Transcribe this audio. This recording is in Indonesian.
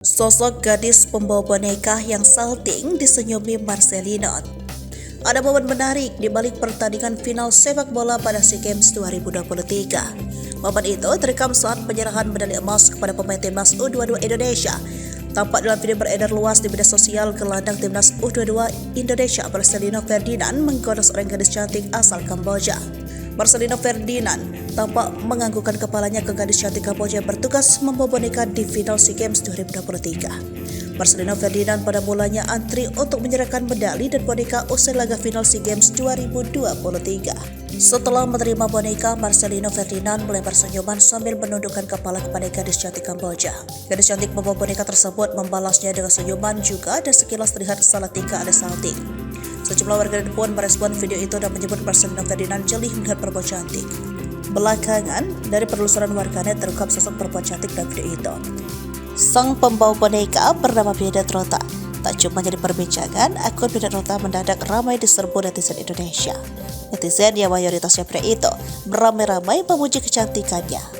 Sosok gadis pembawa boneka yang salting disenyumi Marcelino. Ada momen menarik di balik pertandingan final sepak bola pada SEA Games 2023. Momen itu terekam saat penyerahan medali emas kepada pemain timnas U22 Indonesia. Tampak dalam video beredar luas di media sosial, gelandang timnas U22 Indonesia Marcelino Ferdinand menggoda seorang gadis cantik asal Kamboja. Marcelino Ferdinand tampak menganggukkan kepalanya ke gadis cantik Kamboja yang bertugas membawa boneka di final SEA Games 2023. Marcelino Ferdinand pada mulanya antri untuk menyerahkan medali dan boneka usai laga final SEA Games 2023. Setelah menerima boneka, Marcelino Ferdinand melempar senyuman sambil menundukkan kepala kepada gadis cantik Kamboja. Gadis cantik membawa boneka tersebut membalasnya dengan senyuman juga dan sekilas terlihat salah tingkah alias salting. Sejumlah warganet pun merespon video itu dan menyebut Marcelino Ferdinand jeli melihat perempuan cantik. Belakangan, dari penelusuran warganet terungkap sosok perempuan cantik dalam video itu. Sang pembawa boneka bernama Biedet Rota. Tak cuma jadi perbincangan, akun Biedet Rota mendadak ramai diserbu netizen Indonesia. Netizen yang mayoritasnya pria itu beramai-ramai memuji kecantikannya.